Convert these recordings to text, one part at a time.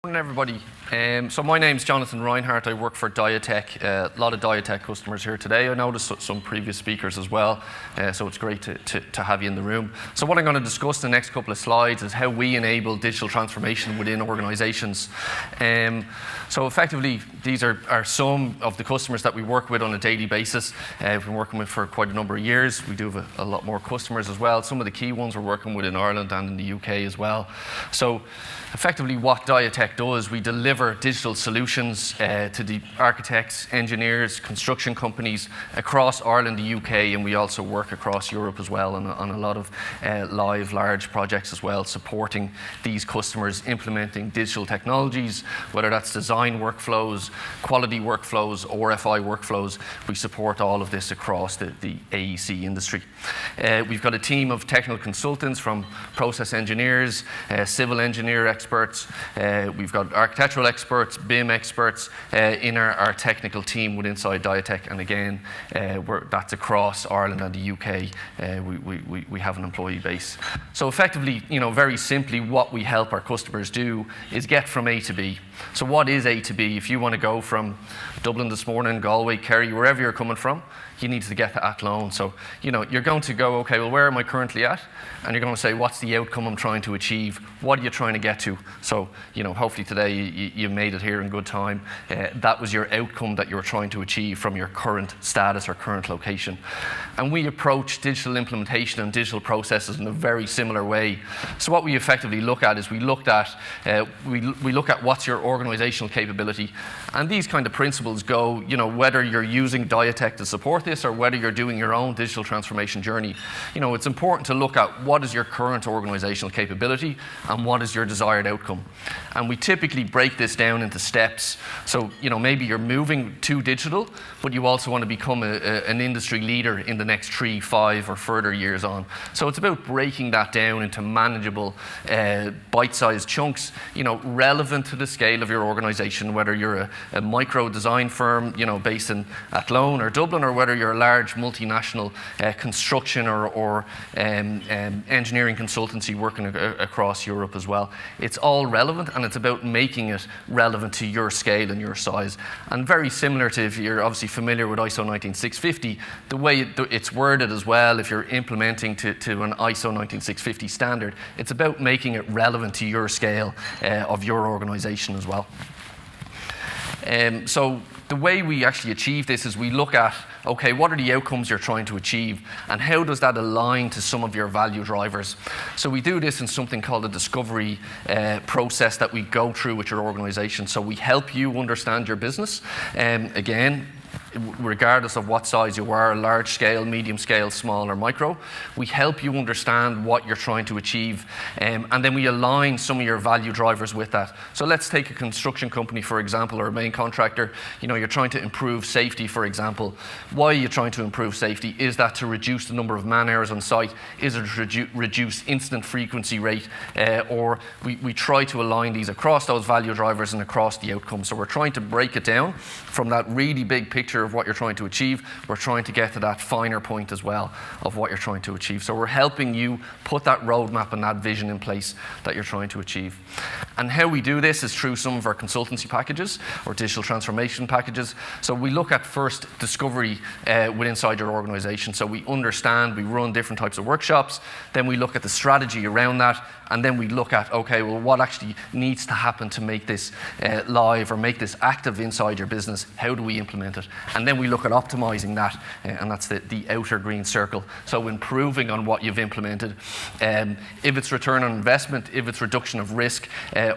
Morning, everybody. So my name's Jonathan Reinhardt. I work for Diatec. A lot of Diatec customers here today. I noticed some previous speakers as well, so it's great to have you in the room. So what I'm going to discuss in the next couple of slides is how we enable digital transformation within organizations. So effectively, these are some of the customers that we work with on a daily basis. We've been working with for quite a number of years. We do have a lot more customers as well. Some of the key ones we're working with in Ireland and in the UK as well. So effectively what Diatec does, we deliver digital solutions to the architects, engineers, construction companies across Ireland, the UK, and we also work across Europe as well on a lot of live, large projects as well, supporting these customers implementing digital technologies, whether that's design workflows, quality workflows, RFI workflows. We support all of this across the AEC industry. We've got a team of technical consultants from process engineers, civil engineer experts. We've got architectural experts, BIM experts in our technical team within inside Diatec, and again, that's across Ireland and the UK. We have an employee base. So effectively, very simply, what we help our customers do is get from A to B. So what is A to B? If you want to go from Dublin this morning, Galway, Kerry, wherever you're coming from, you need to get to Athlone. So, you're going to go, okay, well, where am I currently at? And you're going to say, what's the outcome I'm trying to achieve? What are you trying to get to? So, hopefully today you made it here in good time. That was your outcome that you were trying to achieve from your current status or current location. And we approach digital implementation and digital processes in a very similar way. So what we effectively look at is we look at what's your organizational capability. And these kind of principles go, whether you're using Diatec to support this or whether you're doing your own digital transformation journey, it's important to look at what is your current organizational capability and what is your desired outcome. And we typically break this down into steps. So, maybe you're moving to digital, but you also want to become an industry leader in the next 3, 5 or further years on. So it's about breaking that down into manageable, bite-sized chunks, relevant to the scale of your organization, whether you're a micro design firm, based in Athlone or Dublin, or whether you're a large multinational construction or engineering consultancy working across Europe as well. It's all relevant, and it's about making it relevant to your scale and your size. And very similar to, if you're obviously familiar with ISO 19650, the way it's worded as well, if you're implementing to an ISO 19650 standard, it's about making it relevant to your scale of your organization as well. So the way we actually achieve this is we look at, okay, what are the outcomes you're trying to achieve, and how does that align to some of your value drivers? So we do this in something called a discovery process that we go through with your organization. So we help you understand your business. Again, regardless of what size you are, large scale, medium scale, small or micro, we help you understand what you're trying to achieve, and then we align some of your value drivers with that. So let's take a construction company, for example, or a main contractor. You're trying to improve safety, for example. Why are you trying to improve safety? Is that to reduce the number of man hours on site? Is it to reduce incident frequency rate? Or we try to align these across those value drivers and across the outcomes. So we're trying to break it down from that really big picture of what you're trying to achieve. We're trying to get to that finer point as well of what you're trying to achieve. So we're helping you put that roadmap and that vision in place that you're trying to achieve. And how we do this is through some of our consultancy packages or digital transformation packages. So we look at first discovery inside your organization. So we understand, we run different types of workshops, then we look at the strategy around that, and then we look at, okay, well, what actually needs to happen to make this live or make this active inside your business? How do we implement it? And then we look at optimizing that, and that's the outer green circle. So improving on what you've implemented. If it's return on investment, if it's reduction of risk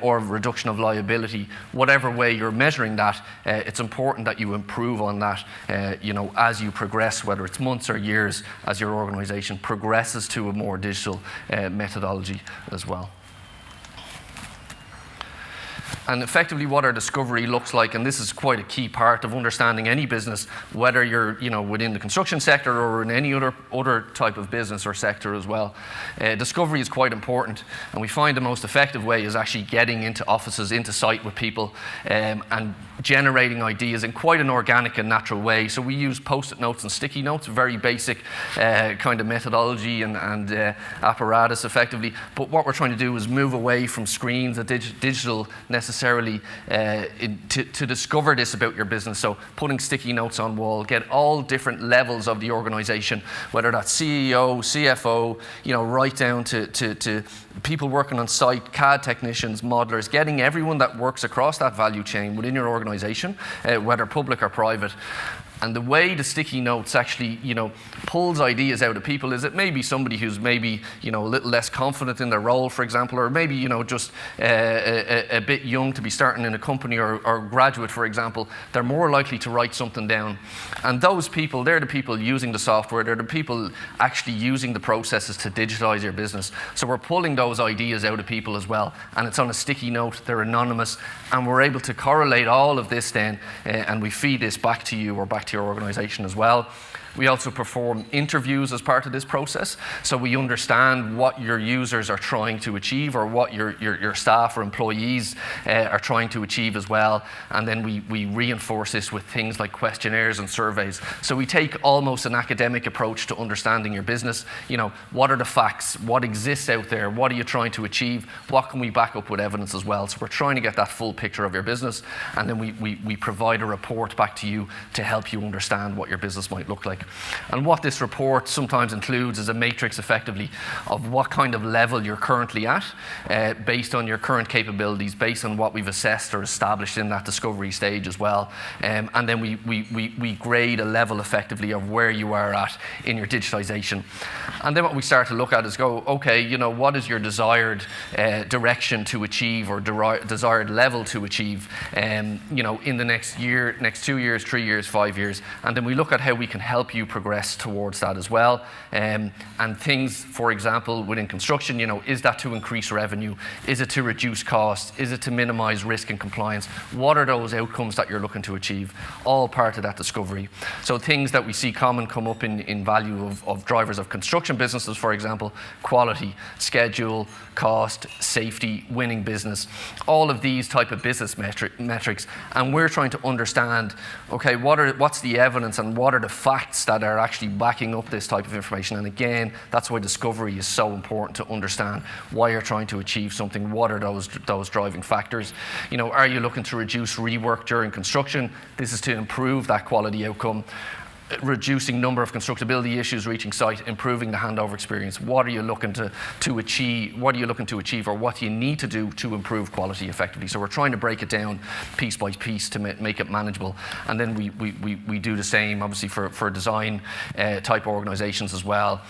or reduction of liability, whatever way you're measuring that, it's important that you improve on that as you progress, whether it's months or years, as your organization progresses to a more digital methodology as well. And effectively what our discovery looks like, and this is quite a key part of understanding any business, whether you're within the construction sector or in any other type of business or sector as well. Discovery is quite important, and we find the most effective way is actually getting into offices, into site with people, and generating ideas in quite an organic and natural way. So we use post-it notes and sticky notes, very basic kind of methodology and apparatus effectively. But what we're trying to do is move away from screens, a digital necessarily necessarily to discover this about your business. So putting sticky notes on wall, get all different levels of the organization, whether that's CEO, CFO, right down to people working on site, CAD technicians, modelers, getting everyone that works across that value chain within your organization, whether public or private. And the way the sticky notes actually, pulls ideas out of people is it may be somebody who's maybe, a little less confident in their role, for example, or maybe, just a bit young to be starting in a company or graduate, for example. They're more likely to write something down. And those people, they're the people using the software. They're the people actually using the processes to digitize your business. So we're pulling those ideas out of people as well. And it's on a sticky note. They're anonymous. And we're able to correlate all of this then, and we feed this back to you or back to your organization as well. We also perform interviews as part of this process, so we understand what your users are trying to achieve or what your staff or employees are trying to achieve as well, and then we reinforce this with things like questionnaires and surveys. So we take almost an academic approach to understanding your business. What are the facts? What exists out there? What are you trying to achieve? What can we back up with evidence as well? So we're trying to get that full picture of your business, and then we provide a report back to you to help you understand what your business might look like. And what this report sometimes includes is a matrix, effectively, of what kind of level you're currently at, based on your current capabilities, based on what we've assessed or established in that discovery stage as well. And then we grade a level, effectively, of where you are at in your digitization. And then what we start to look at is okay, what is your desired direction to achieve or desired level to achieve, in the next year, next 2 years, 3 years, 5 years. And then we look at how we can help you progress towards that as well. And things, for example, within construction, is that to increase revenue? Is it to reduce cost? Is it to minimize risk and compliance? What are those outcomes that you're looking to achieve? All part of that discovery. So things that we see common come up in value of drivers of construction businesses, for example, quality, schedule, cost, safety, winning business, all of these type of business metrics. And we're trying to understand, okay, what's the evidence and what are the facts that are actually backing up this type of information. And again, that's why discovery is so important, to understand why you're trying to achieve something. What are those driving factors? Are you looking to reduce rework during construction? This is to improve that quality outcome. Reducing number of constructability issues reaching site, improving the handover experience. What are you looking to achieve? What are you looking to achieve, or what do you need to do to improve quality effectively? So we're trying to break it down piece by piece to make it manageable. And then we do the same, obviously, for design type organizations as well.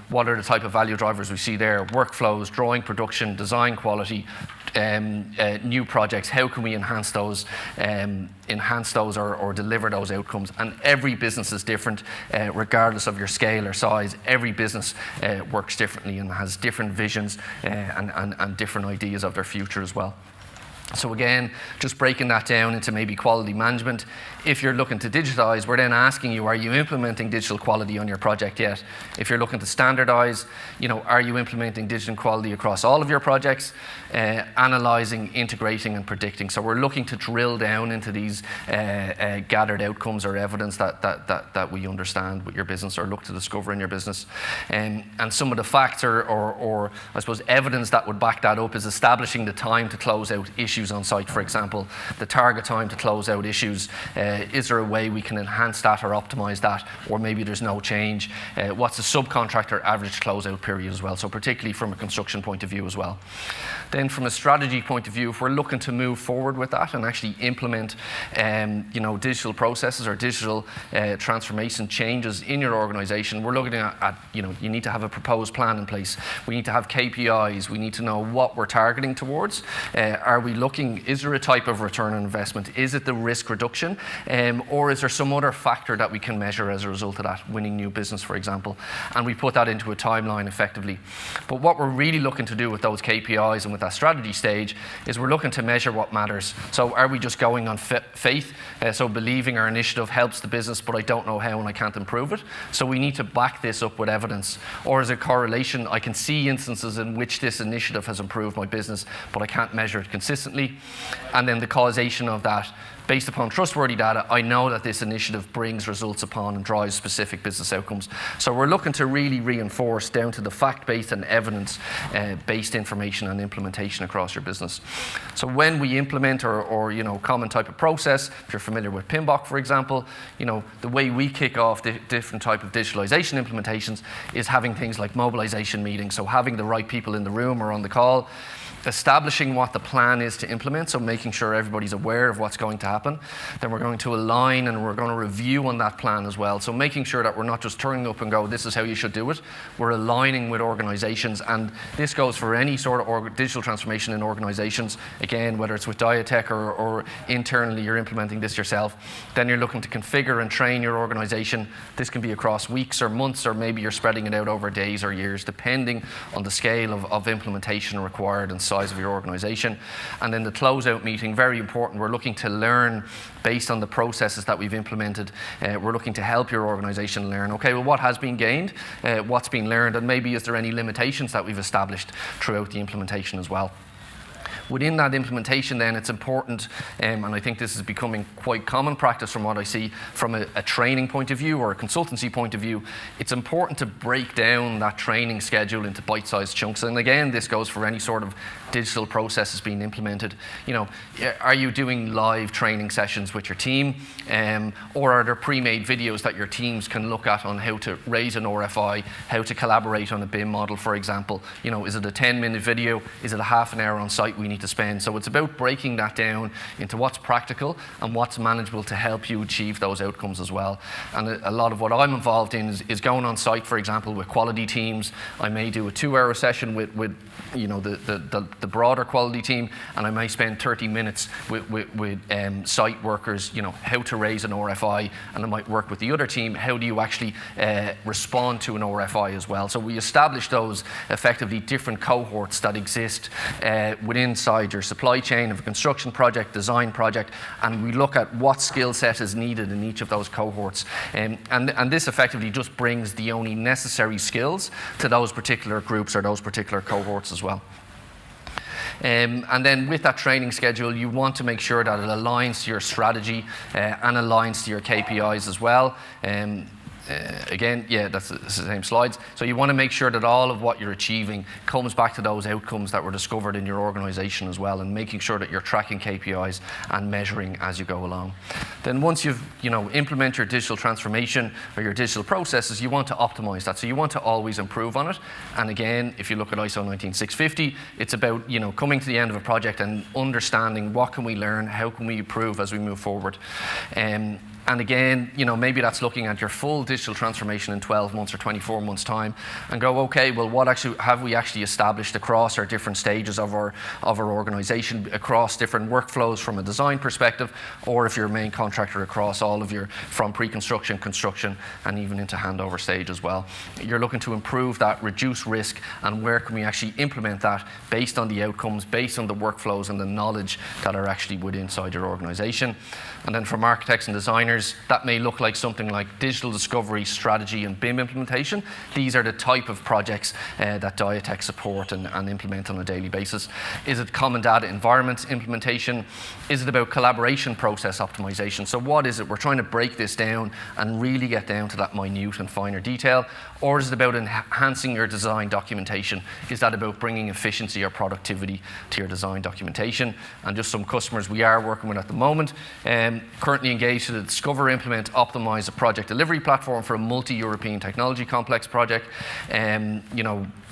What are the type of value drivers we see there? Workflows, drawing production, design quality, new projects. How can we enhance those or deliver those outcomes? And every business is different, regardless of your scale or size. Every business works differently and has different visions and different ideas of their future as well. So again, just breaking that down into maybe quality management. If you're looking to digitize, we're then asking you, are you implementing digital quality on your project yet? If you're looking to standardize, are you implementing digital quality across all of your projects? Analyzing, integrating, and predicting. So we're looking to drill down into these gathered outcomes or evidence that we understand with your business or look to discover in your business. And some of the facts or I suppose evidence that would back that up is establishing the time to close out issues on site, for example, the target time to close out issues. Is there a way we can enhance that or optimize that, or maybe there's no change? What's the subcontractor average closeout period as well? So particularly from a construction point of view as well. Then from a strategy point of view, if we're looking to move forward with that and actually implement digital processes or digital transformation changes in your organization, we're looking at you need to have a proposed plan in place. We need to have KPIs. We need to know what we're targeting towards. Are we looking, is there a type of return on investment? Is it the risk reduction? Or is there some other factor that we can measure as a result of that, winning new business, for example? And we put that into a timeline effectively. But what we're really looking to do with those KPIs and with that strategy stage is we're looking to measure what matters. So are we just going on faith? So believing our initiative helps the business, but I don't know how and I can't improve it. So we need to back this up with evidence. Or is it correlation? I can see instances in which this initiative has improved my business, but I can't measure it consistently. efficiently. And then the causation of that, based upon trustworthy data, I know that this initiative brings results upon and drives specific business outcomes. So we're looking to really reinforce down to the fact-based and evidence-based information and implementation across your business. So when we implement or common type of process, if you're familiar with PMBOK, for example, the way we kick off the different type of digitalization implementations is having things like mobilization meetings. So having the right people in the room or on the call, establishing what the plan is to implement, so making sure everybody's aware of what's going to happen. Then we're going to align and we're going to review on that plan as well. So making sure that we're not just turning up and go, this is how you should do it. We're aligning with organizations, and this goes for any sort of digital transformation in organizations. Again, whether it's with Diatec or internally you're implementing this yourself, then you're looking to configure and train your organization. This can be across weeks or months, or maybe you're spreading it out over days or years, depending on the scale of implementation required and size of your organization. And then the closeout meeting, very important. We're looking to learn based on the processes that we've implemented. We're looking to help your organization learn, okay, well, what has been gained, what's been learned, and maybe is there any limitations that we've established throughout the implementation as well. Within that implementation then, it's important, and I think this is becoming quite common practice from what I see from a training point of view or a consultancy point of view, it's important to break down that training schedule into bite-sized chunks. And again, this goes for any sort of digital processes being implemented. Are you doing live training sessions with your team, or are there pre-made videos that your teams can look at on how to raise an RFI, how to collaborate on a BIM model, for example? Is it a 10-minute video? Is it a half an hour on site we need to spend? So it's about breaking that down into what's practical and what's manageable to help you achieve those outcomes as well. And a lot of what I'm involved in is going on site, for example, with quality teams. I may do a 2-hour session with the broader quality team, and I may spend 30 minutes with site workers, how to raise an RFI, and I might work with the other team, how do you actually respond to an RFI as well. So we establish those effectively different cohorts that exist inside your supply chain of a construction project, design project, and we look at what skill set is needed in each of those cohorts. And this effectively just brings the only necessary skills to those particular groups or those particular cohorts as well. And then with that training schedule, you want to make sure that it aligns to your strategy and aligns to your KPIs as well. Again, yeah, that's the same slides. So you want to make sure that all of what you're achieving comes back to those outcomes that were discovered in your organization as well, and making sure that you're tracking KPIs and measuring as you go along. Then once you've implement your digital transformation or your digital processes, you want to optimize that. So you want to always improve on it. And again, if you look at ISO 19650, it's about coming to the end of a project and understanding what can we learn, how can we improve as we move forward. And again, maybe that's looking at your full digital transformation in 12 months or 24 months time and go, okay, well, what actually have we actually established across our different stages of our organization, across different workflows from a design perspective, or if you're a main contractor, across all of from pre-construction, construction, and even into handover stage as well. You're looking to improve that, reduce risk, and where can we actually implement that based on the outcomes, based on the workflows and the knowledge that are actually within inside your organization. And then from architects and designers, that may look like something like digital discovery, strategy, and BIM implementation. These are the type of projects that Diatec support and implement on a daily basis. Is it common data environment implementation? Is it about collaboration process optimization? So what is it? We're trying to break this down and really get down to that minute and finer detail. Or is it about enhancing your design documentation? Is that about bringing efficiency or productivity to your design documentation? And just some customers we are working with at the moment, currently engaged in the Discover, Implement, Optimize a project delivery platform for a multi-European technology complex project.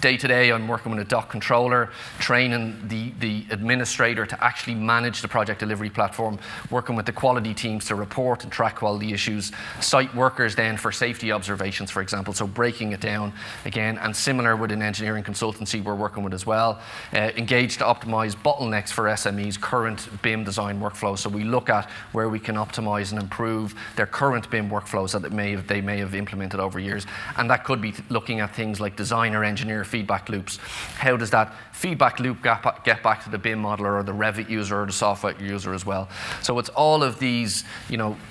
Day to day, I'm working with a doc controller, training the administrator to actually manage the project delivery platform, working with the quality teams to report and track quality issues, site workers then for safety observations, for example, so breaking it down again, and similar with an engineering consultancy we're working with as well. Engaged to optimize bottlenecks for SMEs, current BIM design workflow, so we look at where we can optimize and improve improve their current BIM workflows that they may have implemented over years. And that could be looking at things like design or engineer feedback loops. How does that feedback loop get back to the BIM modeler or the Revit user or the software user as well? So it's all of these,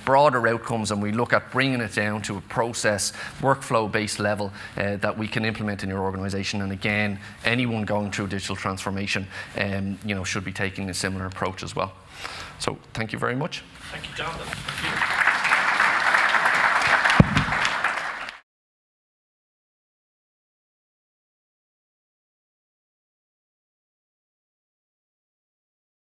broader outcomes, and we look at bringing it down to a process, workflow-based level that we can implement in your organization. And again, anyone going through digital transformation, should be taking a similar approach as well. So thank you very much. Thank you, Jonathan. Thank you.